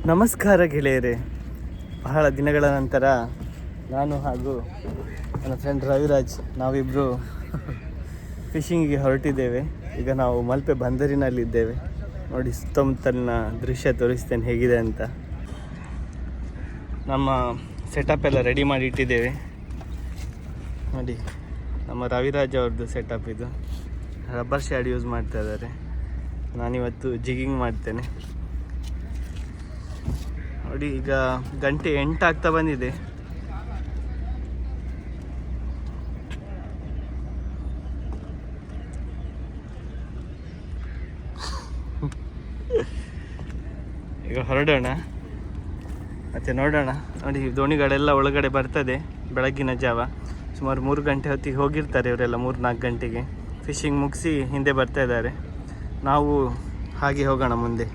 ನಮಸ್ಕಾರ ಗೆಳೆಯರೇ. ಬಹಳ ದಿನಗಳ ನಂತರ ನಾನು ಹಾಗೂ ನನ್ನ ಫ್ರೆಂಡ್ ರವಿರಾಜ್ ನಾವಿಬ್ಬರು ಫಿಶಿಂಗಿಗೆ ಹೊರಟಿದ್ದೇವೆ. ಈಗ ನಾವು ಮಲ್ಪೆ ಬಂದರಿನಲ್ಲಿದ್ದೇವೆ. ನೋಡಿ, ಸುತ್ತಮುತ್ತಲಿನ ದೃಶ್ಯ ತೋರಿಸ್ತೇನೆ ಹೇಗಿದೆ ಅಂತ. ನಮ್ಮ ಸೆಟಪ್ ಎಲ್ಲ ರೆಡಿ ಮಾಡಿ ಇಟ್ಟಿದ್ದೇವೆ. ನೋಡಿ, ನಮ್ಮ ರವಿರಾಜ್ ಅವ್ರದ್ದು ಸೆಟಪ್ ಇದು. ರಬ್ಬರ್ ಶ್ಯಾಡ್ ಯೂಸ್ ಮಾಡ್ತಾ ಇದ್ದಾರೆ. ನಾನಿವತ್ತು ಜಿಗಿಂಗ್ ಮಾಡ್ತೇನೆ. ನೋಡಿ, ಈಗ ಗಂಟೆ 8 ಆಗ್ತಾ ಬಂದಿದೆ. ಈಗ ಹೊರಡೋಣ ಮತ್ತೆ ನೋಡೋಣ. ನೋಡಿ, ದೋಣಿಗಳೆಲ್ಲ ಒಳಗಡೆ ಬರ್ತದೆ. ಬೆಳಗ್ಗಿನ ಜಾವ ಸುಮಾರು 3 ಗಂಟೆ ಹೊತ್ತಿಗೆ ಹೋಗಿರ್ತಾರೆ ಇವರೆಲ್ಲ. 3-4 ಗಂಟೆಗೆ ಫಿಶಿಂಗ್ ಮುಗಿಸಿ ಹಿಂದೆ ಬರ್ತಾ ಇದ್ದಾರೆ. ನಾವು ಹಾಗೆ ಹೋಗೋಣ ಮುಂದೆ.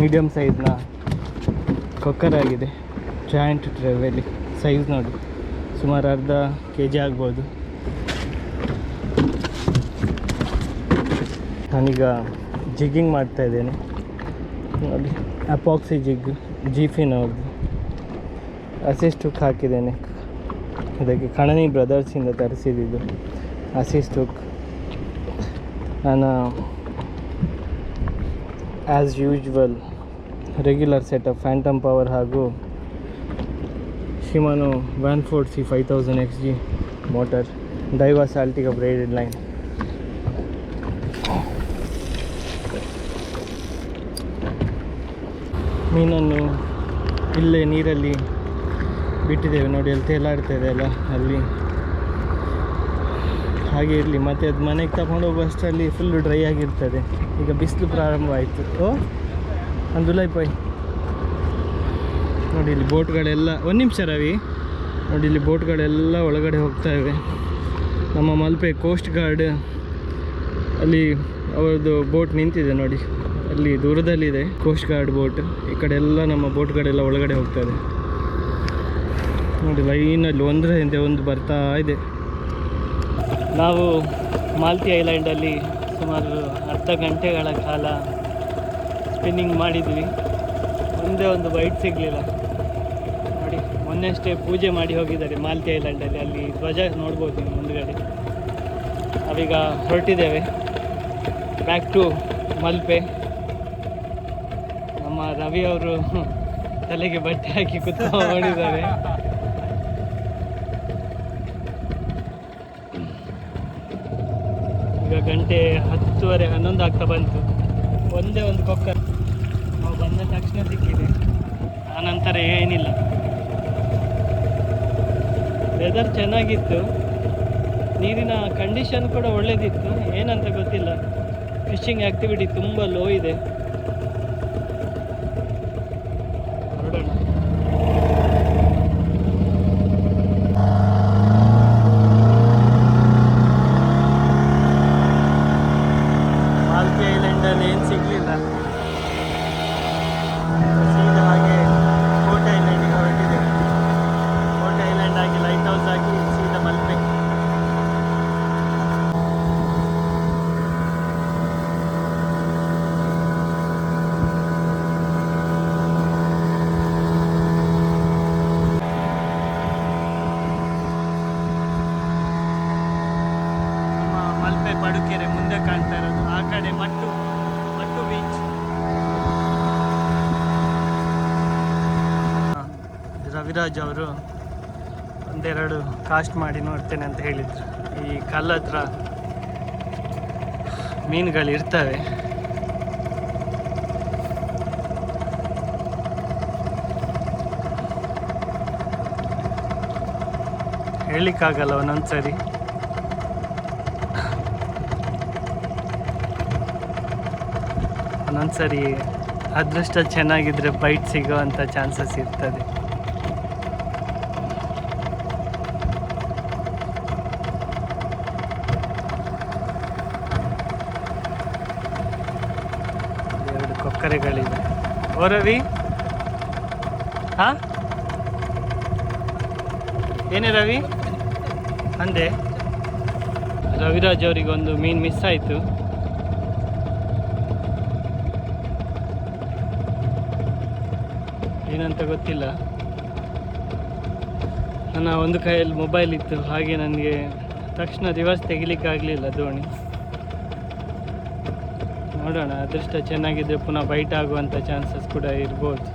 ಮೀಡಿಯಮ್ ಸೈಜ್ನ ಕೊಕ್ಕರ್ ಆಗಿದೆ. ಜಾಯಿಂಟ್ ಟ್ರೇಯಲ್ಲಿ ಸೈಜ್ ನೋಡಿ ಸುಮಾರು ಅರ್ಧ kg ಆಗ್ಬೋದು. ನಾನೀಗ ಜಿಗ್ಗಿಂಗ್ ಮಾಡ್ತಾ ಇದ್ದೇನೆ ನೋಡಿ. ಅಪಾಕ್ಸಿ ಜಿಗ್ ಜೀಫಿನವ್ರದ್ದು ಅಸಿಸ್ಟ್ ಹುಕ್ ಹಾಕಿದ್ದೇನೆ. ಇದಕ್ಕೆ ಕಣನಿ ಬ್ರದರ್ಸಿಂದ ತರಿಸಿದ್ದು ಅಸಿಸ್ಟ್ ಹುಕ್. ನಾನು as usual regular setup Phantom power ಹಾಗೂ ಶಿಮಾನೋ 140 5000 XG ಮೋಟರ್, ಡೈವಾ ಸಾಲ್ಟಿಗ ಬ್ರೇಡೆಡ್ ಲೈನ್. ಮೀನನ್ನು ಇಲ್ಲೇ ನೀರಲ್ಲಿ ಬಿಟ್ಟಿದ್ದೇವೆ ನೋಡಿ, ಅಲ್ಲಿ ತೇಲಾಡ್ತಾ ಇದೆ ಅಲ್ಲ ಅಲ್ಲಿ. ಹಾಗೆ ಇರಲಿ, ಮತ್ತು ಅದು ಮನೆಗೆ ತಗೊಂಡು ಹೋಗುವಷ್ಟರಲ್ಲಿ ಫುಲ್ಲು ಡ್ರೈ ಆಗಿರ್ತದೆ. ಈಗ ಬಿಸಿಲು ಪ್ರಾರಂಭ ಆಯಿತು. ಅಂದುಲೈ ಪೈ ನೋಡಿ, ಇಲ್ಲಿ ಬೋಟ್ಗಳೆಲ್ಲ, ಒಂದು ನಿಮಿಷ ರವಿ, ನೋಡಿ ಇಲ್ಲಿ ಬೋಟ್ಗಳೆಲ್ಲ ಒಳಗಡೆ ಹೋಗ್ತಾ ಇವೆ. ನಮ್ಮ ಮಲ್ಪೆ ಕೋಸ್ಟ್ ಗಾರ್ಡ್ ಅಲ್ಲಿ ಅವರದ್ದು ಬೋಟ್ ನಿಂತಿದೆ ನೋಡಿ, ಅಲ್ಲಿ ದೂರದಲ್ಲಿದೆ ಕೋಸ್ಟ್ ಗಾರ್ಡ್ ಬೋಟ್. ಈ ಕಡೆ ಎಲ್ಲ ನಮ್ಮ ಬೋಟ್ಗಳೆಲ್ಲ ಒಳಗಡೆ ಹೋಗ್ತದೆ ನೋಡಿ, ಲೈನಲ್ಲಿ ಒಂದರ ಹಿಂದೆ ಒಂದು ಬರ್ತಾ ಇದೆ. ನಾವು ಮಾಲ್ತಿ ಐಲ್ಯಾಂಡಲ್ಲಿ ಸುಮಾರು ಅರ್ಧ ಗಂಟೆಗಳ ಕಾಲ ಸ್ಪಿನ್ನಿಂಗ್ ಮಾಡಿದ್ವಿ. ಒಂದೇ ಒಂದು ಬೈಟ್ ಸಿಗಲಿಲ್ಲ ನೋಡಿ. ಮೊನ್ನೆಷ್ಟೇ ಪೂಜೆ ಮಾಡಿ ಹೋಗಿದ್ದಾರೆ ಮಾಲ್ತಿ ಐಲ್ಯಾಂಡಲ್ಲಿ, ಅಲ್ಲಿ ಧ್ವಜ ನೋಡ್ಬೋದು ನೀವು ಮುಂದುಗಡೆ. ನಾವೀಗ ಹೊರಟಿದ್ದೇವೆ ಬ್ಯಾಕ್ ಟು ಮಲ್ಪೆ. ನಮ್ಮ ರವಿ ಅವರು ತಲೆಗೆ ಬಟ್ಟೆ ಹಾಕಿ ಕುತ್ಕೊಂಡಿದ್ದಾರೆ. ಈಗ ಗಂಟೆ 10:30 11 ಆಗ್ತಾ ಬಂತು. ಒಂದೇ ಒಂದು ಕೊಕ್ಕರ್ ನಾವು ಬಂದ ತಕ್ಷಣ ಸಿಕ್ಕಿದೆ, ಆನಂತರ ಏನಿಲ್ಲ. ವೆದರ್ ಚೆನ್ನಾಗಿತ್ತು, ನೀರಿನ ಕಂಡೀಷನ್ ಕೂಡ ಒಳ್ಳೆಯದಿತ್ತು. ಏನಂತ ಗೊತ್ತಿಲ್ಲ, ಫಿಶಿಂಗ್ ಆ್ಯಕ್ಟಿವಿಟಿ ತುಂಬ ಲೋ ಇದೆ. ಹೊರಡೋಣ. ಮಾಲ್ಪೆ ಐಲ್ಯಾಂಡಲ್ಲಿ ಏನು ಸಿಗಲಿಲ್ಲ, ಸೀದಾ ಹಾಗೆ ಕೋಟೆ ಐಲ್ಯಾಂಡಿಗೆ ಹೊರಟಿದೆ. ಕೋಟೆ ಐಲ್ಯಾಂಡ್ ಆಗಿ ಲೈಟ್ ಹೌಸ್ ಆಗಿ ಸೀದಾ ಮಲ್ಪೆ. ಮಲ್ಪೆ ಪಡುಕೆರೆ ಮುಂದೆ ಕಾಣ್ತಾ ಇರೋದು, ಆ ಕಡೆ ಮಟ್ಟು ಬೀಚ್. ರವಿರಾಜ್ ಅವರು ಒಂದೆರಡು ಕಾಸ್ಟ್ ಮಾಡಿ ನೋಡ್ತೇನೆ ಅಂತ ಹೇಳಿದ್ರು. ಈ ಕಲ್ಲ ಹತ್ರ ಮೀನುಗಳಿರ್ತವೆ. ಹೇಳಲಿಕ್ಕಾಗಲ್ಲ ಒಂದೊಂದು ಸರಿ. ಒಂದೊಂದ್ಸರಿ ಅದೃಷ್ಟ ಚೆನ್ನಾಗಿದ್ರೆ ಬೈಟ್ ಸಿಗೋವಂಥ ಚಾನ್ಸಸ್ ಇರ್ತದೆ. ಎರಡು ಕೊಕ್ಕರೆಗಳಿವೆ. ಓ ರವಿ, ಹಾಂ ಏನೇ ರವಿ ಅಂದೆ? ರವಿರಾಜ್ ಅವರಿಗೆ ಒಂದು ಮೀನು ಮಿಸ್ ಆಯಿತು. ಏನಂತ ಗೊತ್ತಿಲ್ಲ. ನನ್ನ ಒಂದು ಕೈಯಲ್ಲಿ ಮೊಬೈಲ್ ಇತ್ತು, ಹಾಗೆ ನನಗೆ ತಕ್ಷಣ ರಿವರ್ಸ್ ತೆಗಿಲಿಕ್ಕಾಗಲಿಲ್ಲ ದೋಣಿ. ನೋಡೋಣ, ಅದೃಷ್ಟ ಚೆನ್ನಾಗಿದ್ದರೆ ಪುನಃ ಬೈಟ್ ಆಗುವಂಥ ಚಾನ್ಸಸ್ ಕೂಡ ಇರ್ಬೋದು.